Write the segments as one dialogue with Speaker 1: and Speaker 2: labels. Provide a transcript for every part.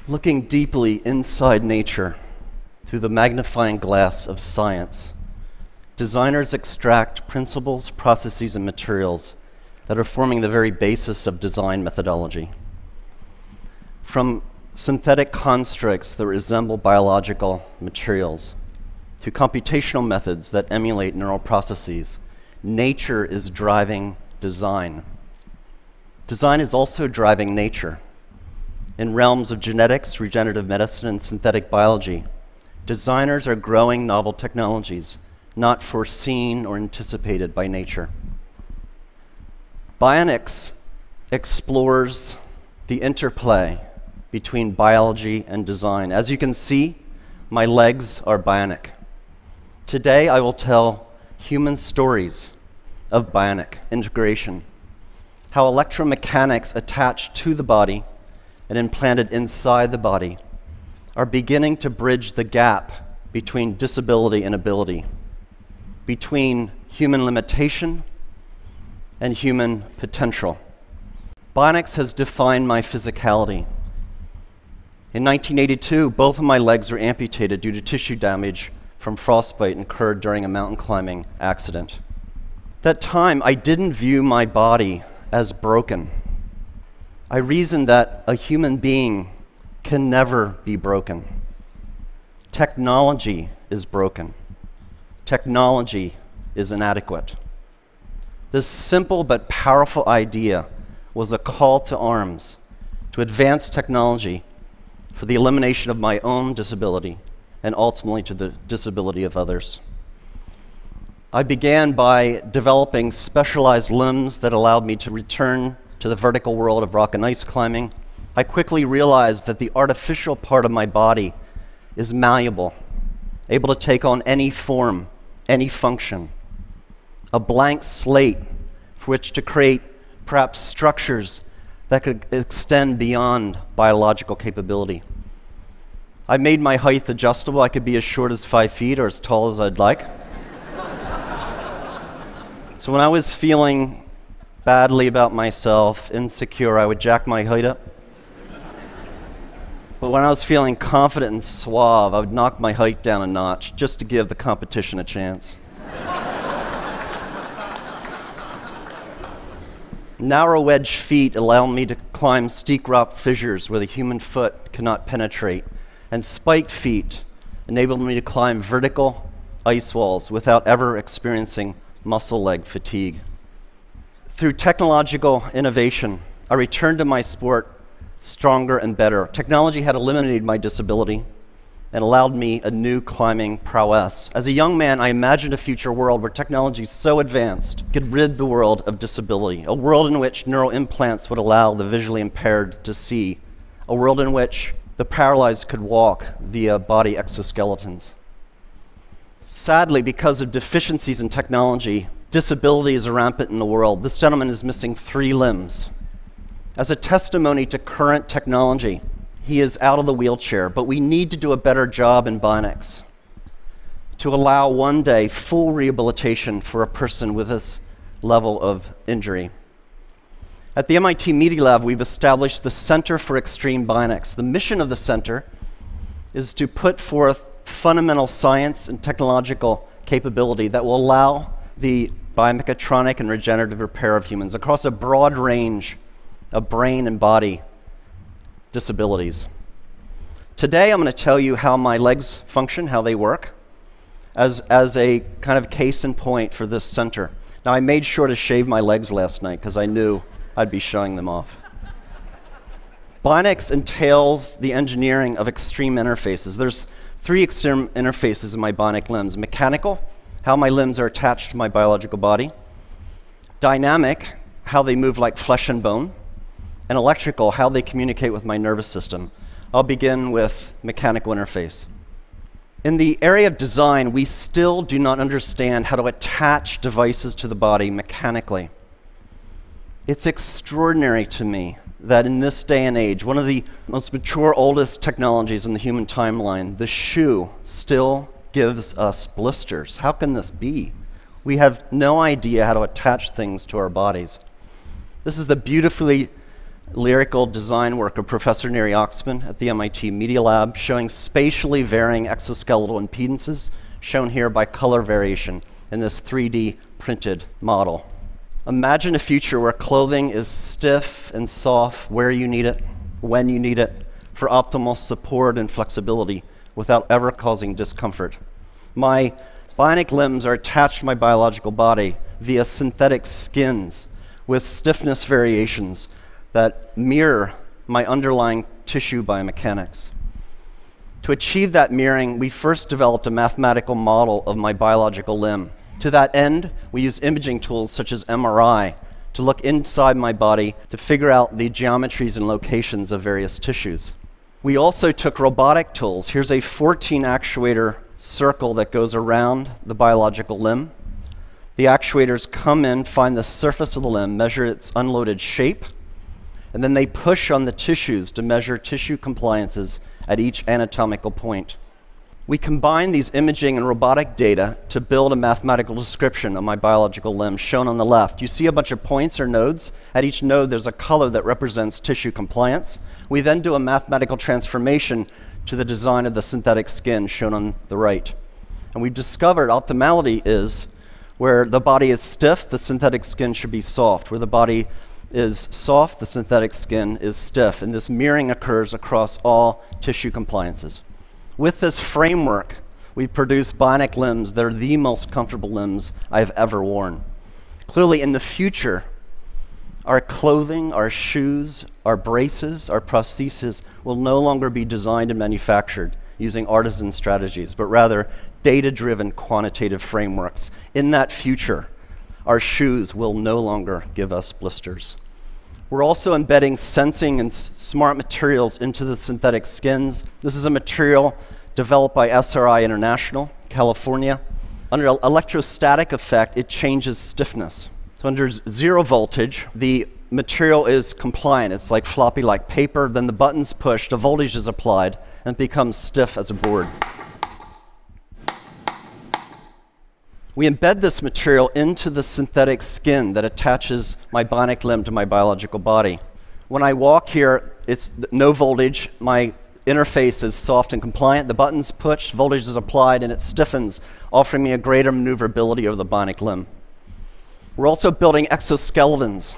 Speaker 1: Looking deeply inside nature through the magnifying glass of science, designers extract principles, processes, and materials that are forming the very basis of design methodology. From synthetic constructs that resemble biological materials to computational methods that emulate neural processes, nature is driving design. Design is also driving nature. In realms of genetics, regenerative medicine, and synthetic biology, designers are growing novel technologies not foreseen or anticipated by nature. Bionics explores the interplay between biology and design. As you can see, my legs are bionic. Today, I will tell human stories of bionic integration, how electromechanics attached to the body and implanted inside the body are beginning to bridge the gap between disability and ability, between human limitation and human potential. Bionics has defined my physicality. In 1982, both of my legs were amputated due to tissue damage from frostbite incurred during a mountain climbing accident. At that time, I didn't view my body as broken. I reasoned that a human being can never be broken. Technology is broken. Technology is inadequate. This simple but powerful idea was a call to arms to advance technology for the elimination of my own disability and ultimately to the disability of others. I began by developing specialized limbs that allowed me to return to the vertical world of rock and ice climbing. I quickly realized that the artificial part of my body is malleable, able to take on any form, any function, a blank slate for which to create perhaps structures that could extend beyond biological capability. I made my height adjustable. I could be as short as 5 feet or as tall as I'd like. So when I was feeling badly about myself, insecure, I would jack my height up. But when I was feeling confident and suave, I would knock my height down a notch just to give the competition a chance. Narrow wedge feet allow me to climb steep rock fissures where the human foot cannot penetrate, and spiked feet enable me to climb vertical ice walls without ever experiencing muscle leg fatigue. Through technological innovation, I returned to my sport stronger and better. Technology had eliminated my disability and allowed me a new climbing prowess. As a young man, I imagined a future world where technology so advanced could rid the world of disability, a world in which neural implants would allow the visually impaired to see, a world in which the paralyzed could walk via body exoskeletons. Sadly, because of deficiencies in technology, disability is rampant in the world. This gentleman is missing 3 limbs. As a testimony to current technology, he is out of the wheelchair, but we need to do a better job in bionics to allow one day full rehabilitation for a person with this level of injury. At the MIT Media Lab, we've established the Center for Extreme Bionics. The mission of the center is to put forth fundamental science and technological capability that will allow the biomechatronic and regenerative repair of humans across a broad range of brain and body disabilities. Today, I'm going to tell you how my legs function, how they work, as a kind of case in point for this center. Now, I made sure to shave my legs last night because I knew I'd be showing them off. Bionics entails the engineering of extreme interfaces. There's 3 extreme interfaces in my bionic limbs: mechanical, how my limbs are attached to my biological body; dynamic, how they move like flesh and bone; and electrical, how they communicate with my nervous system. I'll begin with mechanical interface. In the area of design, we still do not understand how to attach devices to the body mechanically. It's extraordinary to me that in this day and age, one of the most mature, oldest technologies in the human timeline, the shoe, still gives us blisters. How can this be? We have no idea how to attach things to our bodies. This is the beautifully lyrical design work of Professor Neri Oxman at the MIT Media Lab, showing spatially varying exoskeletal impedances, shown here by color variation in this 3D printed model. Imagine a future where clothing is stiff and soft where you need it, when you need it, for optimal support and flexibility without ever causing discomfort. My bionic limbs are attached to my biological body via synthetic skins with stiffness variations that mirror my underlying tissue biomechanics. To achieve that mirroring, we first developed a mathematical model of my biological limb. To that end, we use imaging tools such as MRI to look inside my body to figure out the geometries and locations of various tissues. We also took robotic tools. Here's a 14 actuator circle that goes around the biological limb. The actuators come in, find the surface of the limb, measure its unloaded shape, and then they push on the tissues to measure tissue compliances at each anatomical point. We combine these imaging and robotic data to build a mathematical description of my biological limb, shown on the left. You see a bunch of points or nodes. At each node, there's a color that represents tissue compliance. We then do a mathematical transformation to the design of the synthetic skin, shown on the right. And we've discovered optimality is where the body is stiff, the synthetic skin should be soft. Where the body is soft, the synthetic skin is stiff. And this mirroring occurs across all tissue compliances. With this framework, we produce bionic limbs that are the most comfortable limbs I've ever worn. Clearly, in the future, our clothing, our shoes, our braces, our prostheses will no longer be designed and manufactured using artisan strategies, but rather data-driven quantitative frameworks. In that future, our shoes will no longer give us blisters. We're also embedding sensing and smart materials into the synthetic skins. This is a material developed by SRI International, California. Under electrostatic effect, it changes stiffness. So under zero voltage, the material is compliant. It's like floppy like paper. Then the button's pushed, a voltage is applied, and it becomes stiff as a board. We embed this material into the synthetic skin that attaches my bionic limb to my biological body. When I walk here, it's no voltage. My interface is soft and compliant. The button's pushed, voltage is applied, and it stiffens, offering me a greater maneuverability of the bionic limb. We're also building exoskeletons.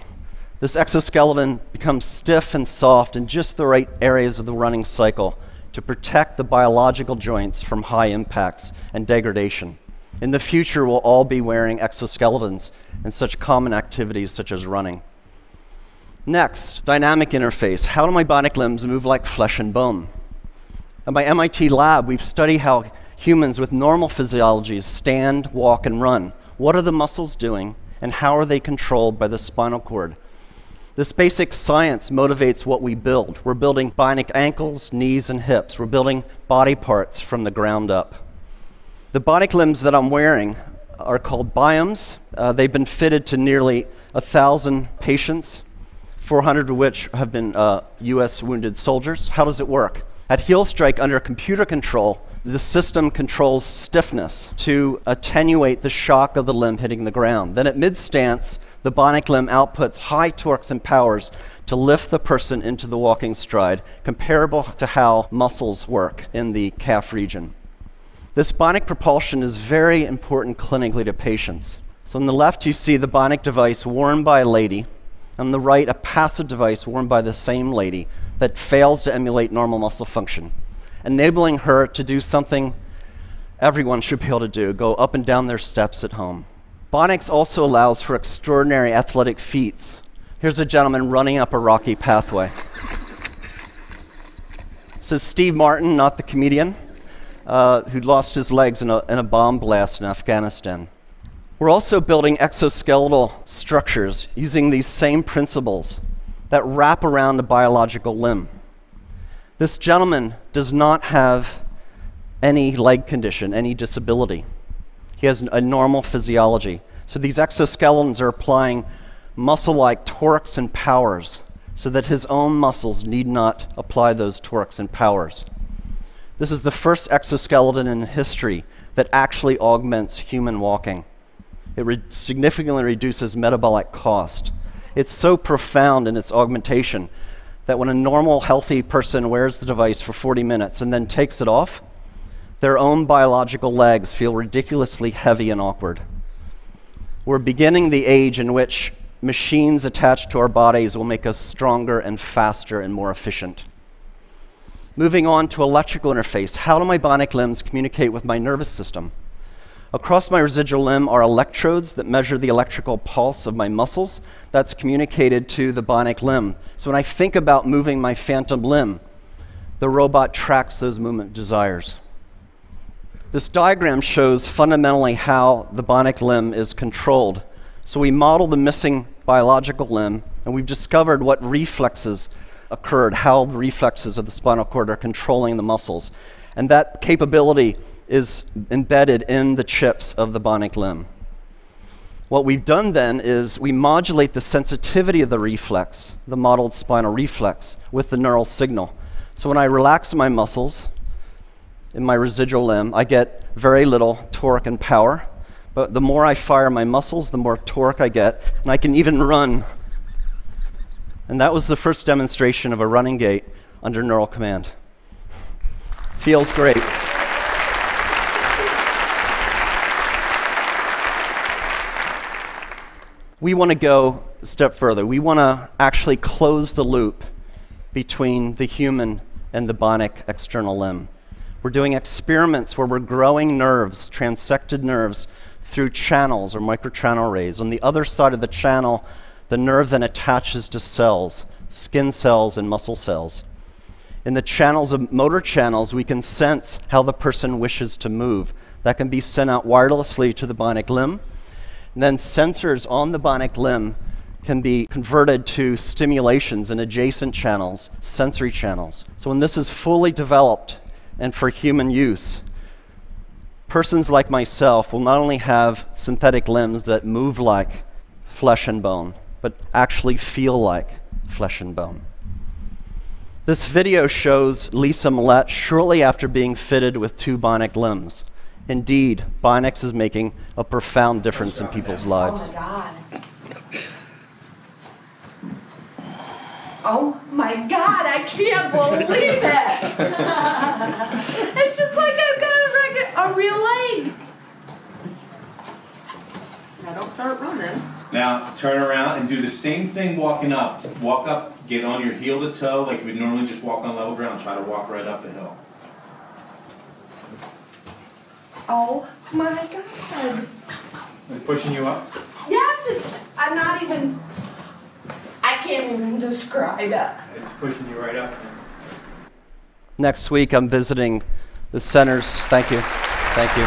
Speaker 1: This exoskeleton becomes stiff and soft in just the right areas of the running cycle to protect the biological joints from high impacts and degradation. In the future, we'll all be wearing exoskeletons in such common activities such as running. Next, dynamic interface. How do my bionic limbs move like flesh and bone? At my MIT lab, we've studied how humans with normal physiologies stand, walk, and run. What are the muscles doing, and how are they controlled by the spinal cord? This basic science motivates what we build. We're building bionic ankles, knees, and hips. We're building body parts from the ground up. The bionic limbs that I'm wearing are called biomes. They've been fitted to nearly 1,000 patients, 400 of which have been US wounded soldiers. How does it work? At heel strike under computer control, the system controls stiffness to attenuate the shock of the limb hitting the ground. Then at mid-stance, the bionic limb outputs high torques and powers to lift the person into the walking stride, comparable to how muscles work in the calf region. This bionic propulsion is very important clinically to patients. So on the left, you see the bionic device worn by a lady. On the right, a passive device worn by the same lady that fails to emulate normal muscle function, enabling her to do something everyone should be able to do, go up and down their steps at home. Bionics also allows for extraordinary athletic feats. Here's a gentleman running up a rocky pathway. This is Steve Martin, not the comedian, who lost his legs in a bomb blast in Afghanistan. We're also building exoskeletal structures using these same principles that wrap around a biological limb. This gentleman does not have any leg condition, any disability. He has a normal physiology. So these exoskeletons are applying muscle-like torques and powers so that his own muscles need not apply those torques and powers. This is the first exoskeleton in history that actually augments human walking. It significantly reduces metabolic cost. It's so profound in its augmentation that when a normal, healthy person wears the device for 40 minutes and then takes it off, their own biological legs feel ridiculously heavy and awkward. We're beginning the age in which machines attached to our bodies will make us stronger and faster and more efficient. Moving on to electrical interface, how do my bionic limbs communicate with my nervous system? Across my residual limb are electrodes that measure the electrical pulse of my muscles that's communicated to the bionic limb. So when I think about moving my phantom limb, the robot tracks those movement desires. This diagram shows fundamentally how the bionic limb is controlled. So we model the missing biological limb, and we've discovered what reflexes occurred, how the reflexes of the spinal cord are controlling the muscles. And that capability is embedded in the chips of the bionic limb. What we've done then is we modulate the sensitivity of the reflex, the modeled spinal reflex, with the neural signal. So when I relax my muscles in my residual limb, I get very little torque and power. But the more I fire my muscles, the more torque I get, and I can even run. And that was the first demonstration of a running gait under neural command. Feels great. We want to go a step further. We want to actually close the loop between the human and the bionic external limb. We're doing experiments where we're growing nerves, transected nerves, through channels or microchannel arrays. On the other side of the channel, the nerve then attaches to cells, skin cells and muscle cells. In the channels of motor channels, we can sense how the person wishes to move. That can be sent out wirelessly to the bionic limb. And then sensors on the bionic limb can be converted to stimulations in adjacent channels, sensory channels. So when this is fully developed and for human use, persons like myself will not only have synthetic limbs that move like flesh and bone, but actually feel like flesh and bone. This video shows Lisa Millette shortly after being fitted with 2 bionic limbs. Indeed, bionics is making a profound difference in people's lives.
Speaker 2: Oh my God. Oh my God, I can't believe it. It's just like I've got a real leg. Now don't start running.
Speaker 3: Now turn around and do the same thing walking up. Walk up, get on your heel to toe like you would normally just walk on level ground. Try to walk right up the hill.
Speaker 2: Oh my God.
Speaker 3: They're pushing you up?
Speaker 2: Yes, I'm not even, I can't even describe it.
Speaker 3: It's pushing you right up.
Speaker 1: Next week, I'm visiting the centers. Thank you. Thank you.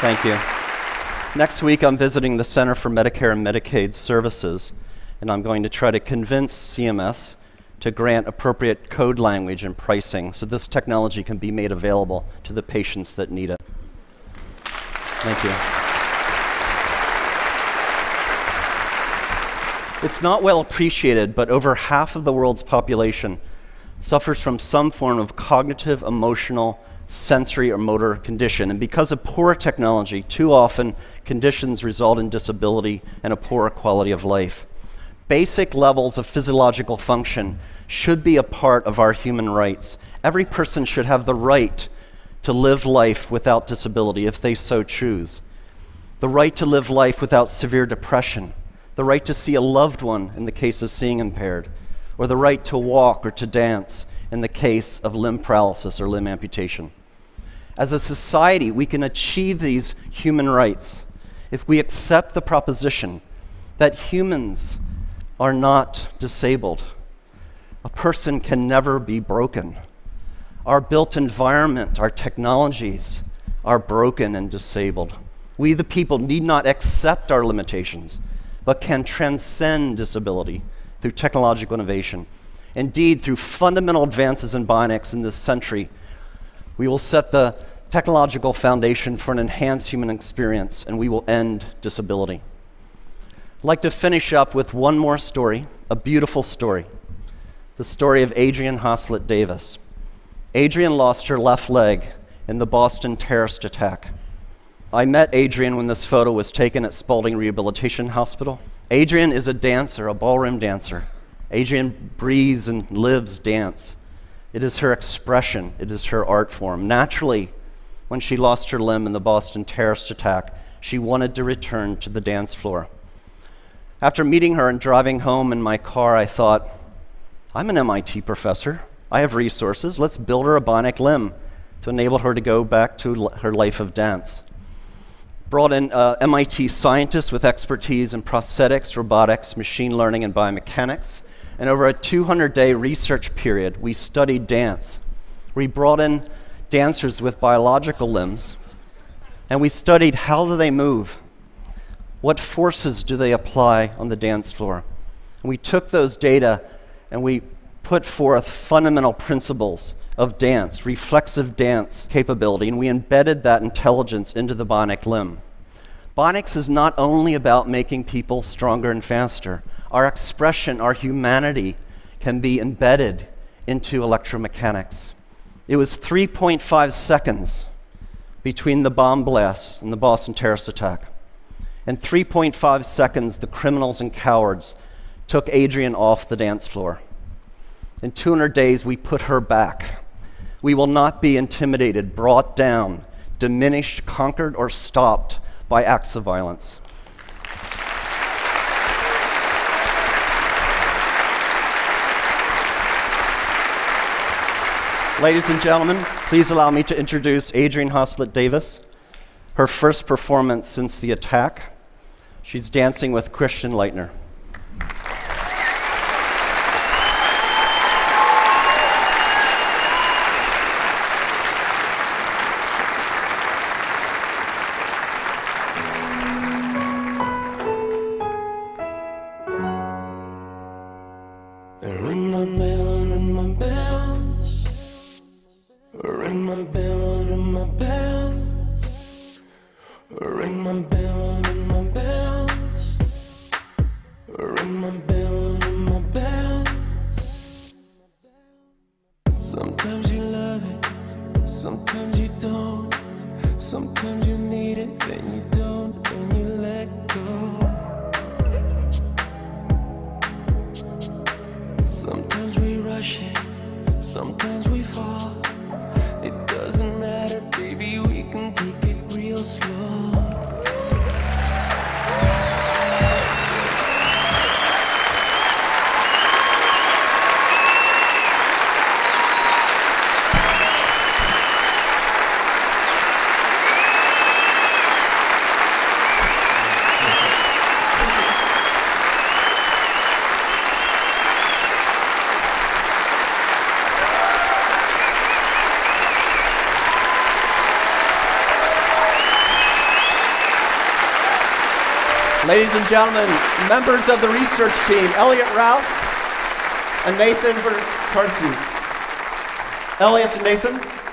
Speaker 1: Thank you. Next week, I'm visiting the Center for Medicare and Medicaid Services, and I'm going to try to convince CMS to grant appropriate code language and pricing so this technology can be made available to the patients that need it. Thank you. It's not well appreciated, but over half of the world's population suffers from some form of cognitive, emotional, sensory, or motor condition. And because of poor technology, too often conditions result in disability and a poorer quality of life. Basic levels of physiological function should be a part of our human rights. Every person should have the right to live life without disability if they so choose. The right to live life without severe depression. The right to see a loved one in the case of seeing impaired. Or the right to walk or to dance in the case of limb paralysis or limb amputation. As a society, we can achieve these human rights if we accept the proposition that humans are not disabled. A person can never be broken. Our built environment, our technologies are broken and disabled. We, the people, need not accept our limitations, but can transcend disability through technological innovation. Indeed, through fundamental advances in bionics in this century, we will set the technological foundation for an enhanced human experience, and we will end disability. I'd like to finish up with one more story, a beautiful story. The story of Adrienne Haslett Davis. Adrienne lost her left leg in the Boston terrorist attack. I met Adrian when this photo was taken at Spalding Rehabilitation Hospital. Adrian is a dancer, a ballroom dancer. Adrian breathes and lives dance. It is her expression. It is her art form. Naturally, when she lost her limb in the Boston terrorist attack, she wanted to return to the dance floor. After meeting her and driving home in my car, I thought, I'm an MIT professor. I have resources. Let's build her a bionic limb to enable her to go back to her life of dance. Brought in MIT scientists with expertise in prosthetics, robotics, machine learning, and biomechanics. And over a 200-day research period, we studied dance. We brought in dancers with biological limbs, and we studied how do they move? What forces do they apply on the dance floor? And we took those data and we put forth fundamental principles of dance, reflexive dance capability, and we embedded that intelligence into the bionic limb. Bionics is not only about making people stronger and faster. Our expression, our humanity can be embedded into electromechanics. It was 3.5 seconds between the bomb blasts and the Boston terrorist attack. In 3.5 seconds, the criminals and cowards took Adrian off the dance floor. In 200 days, we put her back. We will not be intimidated, brought down, diminished, conquered, or stopped by acts of violence. Ladies and gentlemen, please allow me to introduce Adrian Hoslett Davis, her first performance since the attack. She's dancing with Christian Leitner.
Speaker 4: Ring my bell, ring my bells. Ring my bell, ring my bells. Ring my bell, ring my bells. Ring my bell, ring my bells. Sometimes you love it, sometimes you don't. Sometimes you need it, then you don't, and you let go. Sometimes we rush it, sometimes we fall. It doesn't matter, baby, we can take it real slow.
Speaker 1: Ladies and gentlemen, members of the research team, Elliot Rouse and Nathan Bertarzi. Elliot and Nathan.